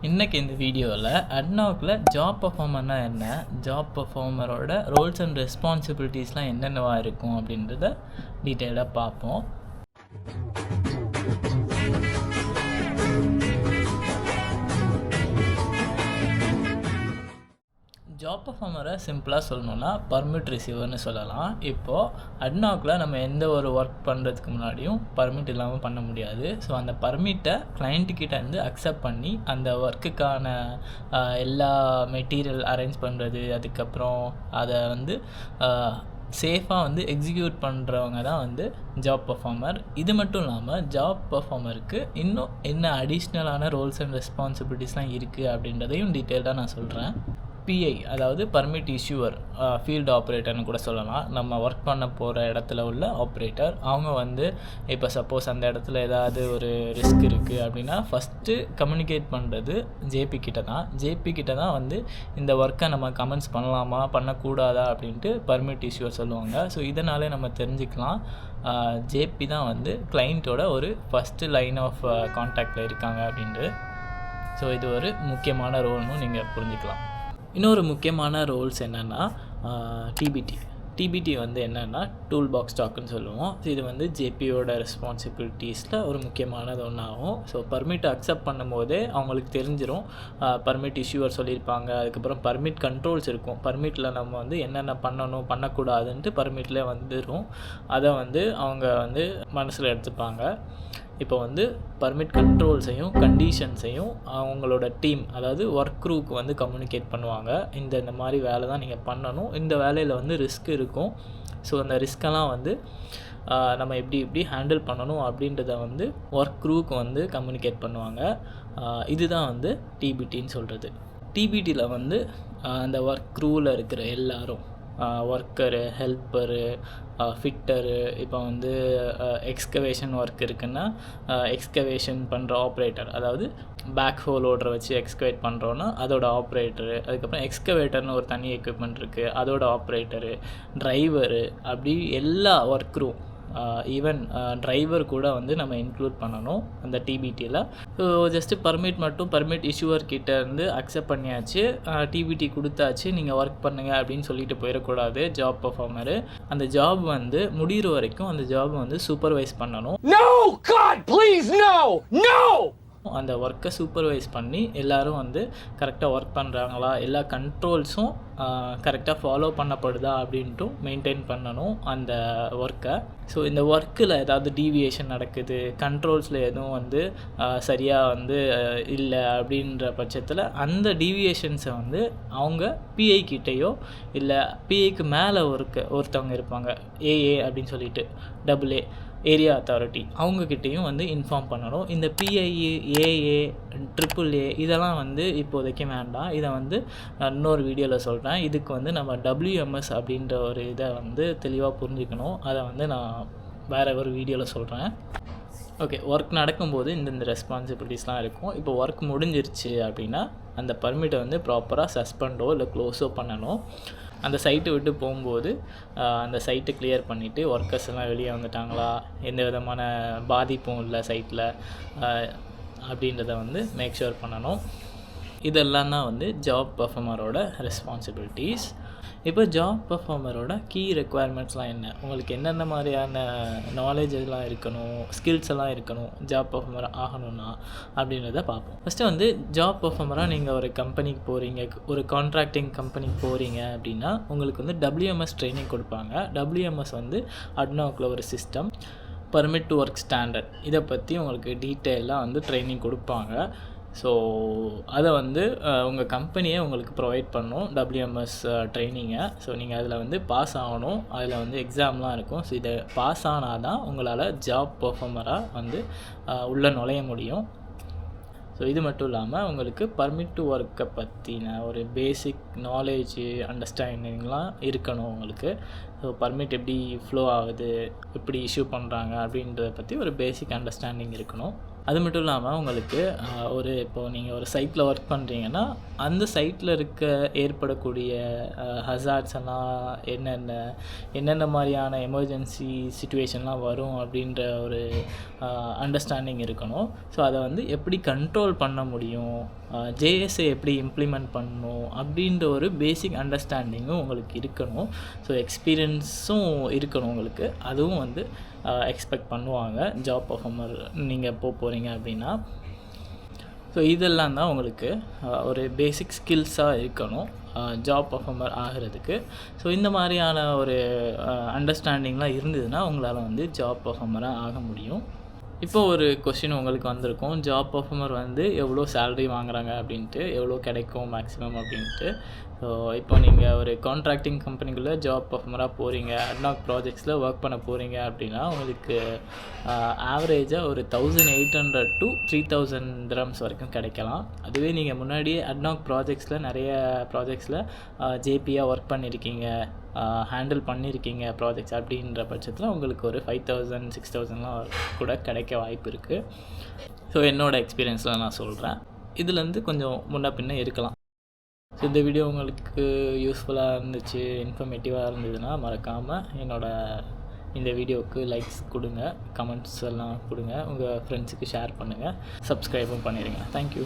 இன்றைக்கி இந்த வீடியோவில் அட்னாக்கில் ஜாப் பர்ஃபார்மர்னா என்ன, ஜாப் பர்ஃபார்மரோட ரோல்ஸ் அண்ட் ரெஸ்பான்சிபிலிட்டிஸ்லாம் என்னென்னவா இருக்கும் அப்படின்றத டீட்டெயிலாக பார்ப்போம். ஜாப் பர்ஃபார்மரை சிம்பிளாக சொல்லணுன்னா பர்மிட் ரிசீவர்னு சொல்லலாம். இப்போது அட்னாக்கில் நம்ம எந்த ஒரு ஒர்க் பண்ணுறதுக்கு முன்னாடியும் பர்மிட் இல்லாமல் பண்ண முடியாது. ஸோ அந்த பர்மிட்டை கிளைண்ட்டுக்கிட்டேருந்து அக்செப்ட் பண்ணி அந்த ஒர்க்குக்கான எல்லா மெட்டீரியல் அரேஞ்ச் பண்ணுறது, அதுக்கப்புறம் அதை சேஃபாக எக்ஸிக்யூட் பண்ணுறவங்க தான் ஜாப் பர்ஃபார்மர். இது மட்டும் இல்லாமல் ஜாப் பர்ஃபார்மருக்கு இன்னும் என்ன அடிஷ்னலான ரோல்ஸ் அண்ட் ரெஸ்பான்சிபிலிட்டிஸ்லாம் இருக்குது அப்படின்றதையும் டீட்டெயில்டாக நான் சொல்கிறேன். பிஐ, அதாவது பர்மிட் இஷ்யூவர், ஃபீல்டு ஆப்ரேட்டர்னு கூட சொல்லலாம். நம்ம ஒர்க் பண்ண போகிற இடத்துல உள்ள ஆப்ரேட்டர். அவங்க இப்போ சப்போஸ் அந்த இடத்துல ஏதாவது ஒரு ரிஸ்க் இருக்குது அப்படின்னா ஃபஸ்ட்டு கம்யூனிகேட் பண்ணுறது ஜேபி கிட்ட தான். ஜேபி கிட்ட தான் இந்த ஒர்க்கை நம்ம கமெண்ட்ஸ் பண்ணலாமா பண்ணக்கூடாதா அப்படின்ட்டு பர்மிட் இஷ்யூவர் சொல்லுவாங்க. ஸோ இதனாலே நம்ம தெரிஞ்சுக்கலாம் ஜேபி தான் கிளைண்ட்டோட ஒரு ஃபஸ்ட்டு லைன் ஆஃப் கான்டாக்டில் இருக்காங்க அப்படின்ட்டு. ஸோ இது ஒரு முக்கியமான ரோல்னு நீங்கள் புரிஞ்சுக்கலாம். இன்னொரு முக்கியமான ரோல்ஸ் என்னென்னா டிபிடி என்னென்னா டூல் பாக்ஸ் ஸ்டாக்குன்னு சொல்லுவோம். இது ஜேபியோட ரெஸ்பான்சிபிலிட்டிஸில் ஒரு முக்கியமானது ஒன்றாகும். ஸோ பர்மிட்டை அக்செப்ட் பண்ணும்போதே அவங்களுக்கு தெரிஞ்சிடும். பர்மிட் இஷ்யூவர் சொல்லியிருப்பாங்க, அதுக்கப்புறம் பர்மிட் கண்ட்ரோல்ஸ் இருக்கும். பர்மிட்டில் நம்ம என்னென்ன பண்ணணும் பண்ணக்கூடாதுன்ட்டு பர்மிட்டில் வந்துடும். அதை அவங்க மனசில் எடுத்துப்பாங்க. இப்போ பர்மிட் கண்ட்ரோல்ஸையும் கண்டிஷன்ஸையும் அவங்களோட டீம், அதாவது ஒர்க் க்ரூவுக்கு கம்யூனிகேட் பண்ணுவாங்க. இந்த மாதிரி வேலை தான் நீங்கள் பண்ணணும், இந்த வேலையில் ரிஸ்க் இருக்கும். ஸோ அந்த ரிஸ்கெல்லாம் நம்ம எப்படி ஹேண்டில் பண்ணணும் அப்படின்றத ஒர்க் க்ரூவுக்கு கம்யூனிகேட் பண்ணுவாங்க. இதுதான் டிபிடின்னு சொல்கிறது. டிபிடியில் அந்த ஒர்க் க்ரூவில் இருக்கிற எல்லாரும், ஒர்க்கரு, ஹெல்ப்பரு, ஃபிட்டரு, இப்போ எக்ஸ்கவேஷன் ஒர்க் இருக்குன்னா எக்ஸ்கவேஷன் பண்ணுற ஆப்ரேட்டர், அதாவது பேக் ஹோல் ஓடுற வச்சு எக்ஸ்கவேட் பண்ணுறோன்னா அதோட ஆப்ரேட்டரு, அதுக்கப்புறம் எக்ஸ்கவேட்டர்னு ஒரு தனி எக்யூப்மெண்ட் இருக்குது அதோட ஆப்ரேட்டரு, டிரைவரு, அப்படி எல்லா ஒர்க்கரும், ஈவன் டிரைவர் கூட நம்ம இன்க்ளூட் பண்ணணும் அந்த டிபிடியில். ஸோ ஜஸ்ட்டு பர்மிட் இஷ்யூவர் கிட்டேருந்து அக்செப்ட் பண்ணியாச்சு, டிபிடி கொடுத்தாச்சு, நீங்கள் ஒர்க் பண்ணுங்கள் அப்படின்னு சொல்லிட்டு போயிடக்கூடாது. ஜாப் பர்ஃபார்மரு அந்த ஜாப் முடிகிற வரைக்கும் அந்த ஜாப் சூப்பர்வைஸ் பண்ணணும். அந்த ஒர்க்கை சூப்பர்வைஸ் பண்ணி எல்லோரும் கரெக்டாக ஒர்க் பண்ணுறாங்களா, எல்லா கண்ட்ரோல்ஸும் கரெக்டாக ஃபாலோ பண்ணப்படுதா அப்படின்ட்டும் மெயின்டைன் பண்ணணும் அந்த ஒர்க்கை. ஸோ இந்த ஒர்க்கில் ஏதாவது டீவியேஷன் நடக்குது, கண்ட்ரோல்ஸில் எதுவும் சரியாக இல்லை அப்படின்ற பட்சத்தில் அந்த டீவியேஷன்ஸை அவங்க பிஐ கிட்டேயோ இல்லை பிஐக்கு மேலே ஒருத்தவங்க இருப்பாங்க, ஏஏ அப்படின்னு சொல்லிட்டு, AA ஏரியா அத்தாரிட்டி, அவங்கக்கிட்டேயும் இன்ஃபார்ம் பண்ணணும். இந்த பிஐஏ, ஏஏ, AAA இதெல்லாம் இப்போதைக்கு வேண்டாம். இதை இன்னொரு வீடியோவில் சொல்கிறேன். இதுக்கு நம்ம WMS அப்படின்ற ஒரு இதை தெளிவாக புரிஞ்சுக்கணும். அதை நான் வேறு ஒரு வீடியோவில் சொல்கிறேன். ஓகே, ஒர்க் நடக்கும்போது இந்த ரெஸ்பான்சிபிலிட்டிஸ்லாம் இருக்கும். இப்போ ஒர்க் முடிஞ்சிருச்சு அப்படின்னா அந்த பர்மிட்டை ப்ராப்பராக சஸ்பெண்டோ இல்லை க்ளோஸோ பண்ணணும். அந்த சைட்டை விட்டு போகும்போது அந்த சைட்டை கிளியர் பண்ணிவிட்டு ஒர்க்கர்ஸ் எல்லாம் வெளியே வந்துட்டாங்களா, எந்த விதமான பாதிப்பும் இல்லை சைட்டில் அப்படின்றத மேக் ஷூர் பண்ணணும். இதெல்லாம் தான் ஜாப் பர்ஃபார்மரோட ரெஸ்பான்சிபிலிட்டிஸ். இப்போ ஜாப் பர்ஃபார்மரோட கீ ரெக்குவயர்மெண்ட்ஸ்லாம் என்ன, உங்களுக்கு என்னென்ன மாதிரியான நாலேஜ் எல்லாம் இருக்கணும், ஸ்கில்ஸ் எல்லாம் இருக்கணும் ஜாப் பர்ஃபார்மர் ஆகணும்னா அப்படின்றத பார்ப்போம். ஃபஸ்ட்டு ஜாப் பர்ஃபார்மராக நீங்கள் ஒரு கம்பெனிக்கு போகிறீங்க, ஒரு கான்ட்ராக்டிங் கம்பெனிக்கு போகிறீங்க அப்படின்னா உங்களுக்கு WMS ட்ரைனிங் கொடுப்பாங்க. WMS அட்னாக்கில் ஒரு system, permit to work standard, இதை பற்றி உங்களுக்கு டீட்டெயிலாக ட்ரைனிங் கொடுப்பாங்க. ஸோ அதை உங்கள் கம்பெனியே உங்களுக்கு ப்ரொவைட் பண்ணும் WMS ட்ரைனிங்கை. ஸோ நீங்கள் அதில் பாஸ் ஆகணும். அதில் எக்ஸாம்லாம் இருக்கும். ஸோ இதை பாஸ் ஆனால் தான் உங்களால் ஜாப் பர்ஃபார்மராக உள்ளே நுழைய முடியும். ஸோ இது மட்டும் இல்லாமல் உங்களுக்கு பர்மிட் டு ஒர்க்கை பற்றின ஒரு பேசிக் நாலேஜு, அண்டர்ஸ்டாண்டிங்லாம் இருக்கணும் உங்களுக்கு. ஸோ பர்மிட் எப்படி ஃப்ளோ ஆகுது, எப்படி இஷ்யூ பண்ணுறாங்க அப்படின்றத பற்றி ஒரு பேசிக் அண்டர்ஸ்டாண்டிங் இருக்கணும். அது மட்டும் இல்லாமல் உங்களுக்கு இப்போது நீங்கள் ஒரு சைட்டில் ஒர்க் பண்ணுறீங்கன்னா அந்த சைட்டில் ஏற்படக்கூடிய ஹசார்ட்ஸ் எல்லாம் என்னென்ன மாதிரியான எமர்ஜென்சி சிச்சுவேஷன்லாம் வரும் அப்படின்ற ஒரு அண்டர்ஸ்டாண்டிங் இருக்கணும். ஸோ அதை எப்படி கண்ட்ரோல் பண்ண முடியும், ஜேஎஸ்ஸை எப்படி இம்ப்ளிமெண்ட் பண்ணணும் அப்படின்ற ஒரு பேசிக் அண்டர்ஸ்டாண்டிங்கும் உங்களுக்கு இருக்கணும். ஸோ எக்ஸ்பீரியன்ஸும் இருக்கணும் உங்களுக்கு. அதுவும் வந்து எக்ஸ்பெக்ட் பண்ணுவாங்க ஜாப் பர்ஃபார்மர் நீங்கள் போகிறீங்க அப்படின்னா. ஸோ இதெல்லாம் தான் உங்களுக்கு ஒரு பேசிக் ஸ்கில்ஸாக இருக்கணும் ஜாப் பர்ஃபார்மர் ஆகிறதுக்கு. ஸோ இந்த மாதிரியான ஒரு அண்டர்ஸ்டாண்டிங்லாம் இருந்ததுன்னா உங்களால் வந்து ஜாப் பர்ஃபார்மராக ஆக முடியும். இப்போ ஒரு கொஸ்டின் உங்களுக்கு வந்திருக்கும், ஜாப் பர்ஃபார்மர் வந்து எவ்வளோ சேலரி வாங்குறாங்க அப்படின்ட்டு, எவ்வளோ கிடைக்கும் மேக்ஸிமம் அப்படின்ட்டு. ஸோ இப்போ நீங்கள் ஒரு கான்ட்ராக்டிங் கம்பெனிக்குள்ளே ஜாப் பர்ஃபார்மராக போகிறீங்க, அட்னாக் ப்ராஜெக்ட்ஸில் ஒர்க் பண்ண போகிறீங்க அப்படின்னா உங்களுக்கு ஆவரேஜாக ஒரு 1800 to 3000 dirhams வரைக்கும் கிடைக்கலாம். அதுவே நீங்கள் முன்னாடியே அட்னாக் ப்ராஜெக்ட்ஸில் நிறைய ப்ராஜெக்ட்ஸில் ஜேபியாக ஒர்க் பண்ணியிருக்கீங்க, ஹேண்டில் பண்ணியிருக்கீங்க ப்ராஜெக்ட்ஸ் அப்படின்ற பட்சத்தில் உங்களுக்கு ஒரு 5000 6000லாம் கூட கிடைக்க வாய்ப்பு இருக்குது. ஸோ என்னோடய எக்ஸ்பீரியன்ஸில் நான் சொல்கிறேன். இதுலேருந்து கொஞ்சம் முன்ன பின்ன இருக்கலாம். ஸோ இந்த வீடியோ உங்களுக்கு யூஸ்ஃபுல்லாக இருந்துச்சு, இன்ஃபர்மேட்டிவாக இருந்ததுன்னா மறக்காமல் இந்த வீடியோவுக்கு லைக்ஸ் கொடுங்க, கமெண்ட்ஸ் எல்லாம் கொடுங்க, உங்கள் ஃப்ரெண்ட்ஸுக்கு ஷேர் பண்ணுங்கள், சப்ஸ்கிரைபும் பண்ணிடுங்க. தேங்க்யூ.